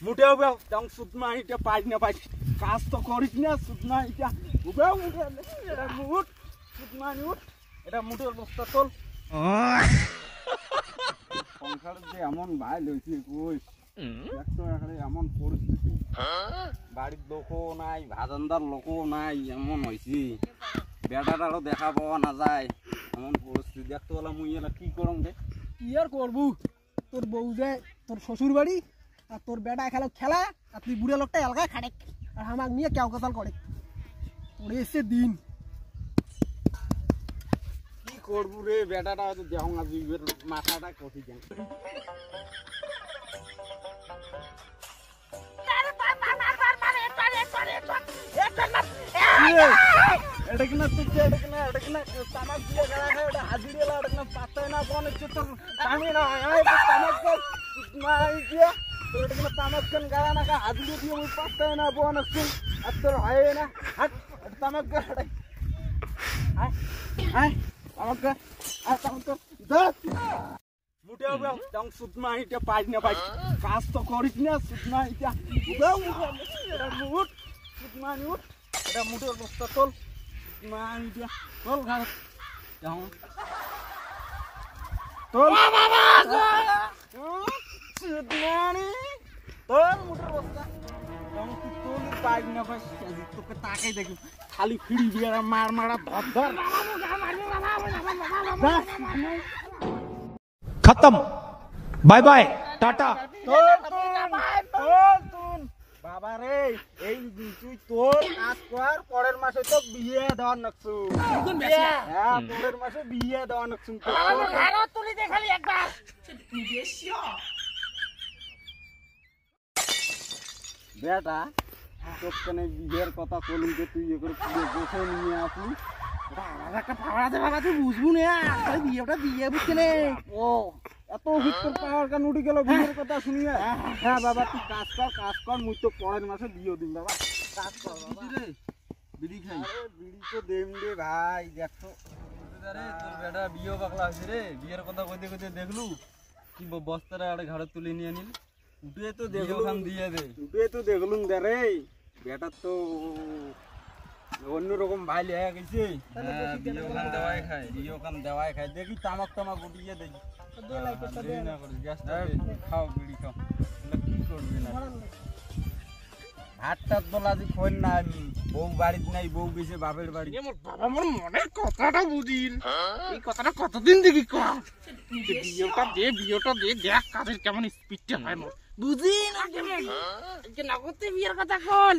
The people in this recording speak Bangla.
মুটে হবে তখন সুতমা এটা পাই না পাই কাজ তো করিস না সুতমা এটা উবে মুটে এটা মুট সুতমা মুট এটা মুটের বস্তা তোল সংসার যে এমন ভাই লইছে কই দেখতো এখানে এমন পরিস্থিতি বাড়ির লোকও নাই ভাজনদার লোকও নাই এমন হয়েছি বেটাটারও দেখা পাওয়া না যায় এমন পরিস্থিতি দেখতে বলা মুই এলা কি করম রে কি আর করবো তোর বউ যায় তোর শ্বশুর বাড়ি আর তোর বেটা খেলো খেলা আর তুই বুড়ে লোকটা এলাকায় খাটে আর আমাকে নিয়ে কেউ কথাল করে পড়ে এসছে দিন কি করবো রে বেটাটা হয়তো দেহ না বিবের মাথাটা কঠি কেন এটা কিনা তুই এটা কিনা তামাক দিয়ে গেলা খায় এটা হাজির এলা এটা কিনা পাতায় না বন হচ্ছে তোর আমি না তামাক মাই দিয়া তোর এটা কিনা তামাক কেন গালা না খা হাজির দিয়ে মুই পাতায় না বন হচ্ছে আর তোর হয় না হাট তামাক গা হাই হাই তামাক গা আর তামাক তো দস মুটে হবে তখন সুতমা এটা পাই না পাই কাজ তো করিস না সুতমা এটা এটা মুট সুতমা মুট এটা মুটের বস্তা তোল মানি দিয়া তোল ঘর যাও তোল সুতমানি তোল মুটের বস্তা তখন তুই তোল পাই না পাই তোকে তাকাই দেখি খালি ফিড়ি দিয়ে মার মারা ধর खत्म बाय बाय टाटा বাবা রে এই তুই তোর কাজ কর পরের মাসে তো বিয়ে দেওয়ার নাকছু হ্যাঁ পরের মাসে বিয়ে দেওয়ার নাকছু তুলি দেখালি একবার বেটা তোর কেন বিয়ের কথা বলুন যে তুই এ করে বসে নিয়ে আসলি একটা ফাড়াতে ফাড়াতে বুঝবো না বিয়েটা বিয়ে বুঝছে নে ও এত ভিতর পাওয়ার কান উঠে গেল বিয়ের কথা শুনিয়ে হ্যাঁ বাবা তুই কাজ কর মুই তো পরের মাসে বিয়ে দিন বাবা কাজ কর বাবা রে বিড়ি খাই বিড়ি তো দেম রে ভাই দেখো রে তোর বেটা বিয়ে পাগলা হইছে রে বিয়ের কথা কইতে কইতে দেখলু কি বস্তাটা আড়ে ঘাড়ে তুলে নিয়ে নিল উঠে তো দেখলুম দিয়ে দে উঠে তো দেখলুম দে রে বেটা তো অন্যরকম ভাই লেগে গেছে বিয়ে ওখান দেওয়াই খায় বিয়ে ওখান দেওয়াই খাই দেখি তামাক উঠিয়ে দেখি না করিস গ্যাসটা খাও বিড়ি খাও কি করবি না ভাত টাত বলা যে খোন না আমি বউ বাড়িতে নাই বউ গেছে বাপের বাড়ি আমার বাবা আমার মনের কথাটা বুঝিল এই কথাটা কতদিন দেখি বিয়েটা দে দেখ কাজের কেমন স্পিডটা হয় বুঝি না কেমন না করতে বিয়ের কথা কল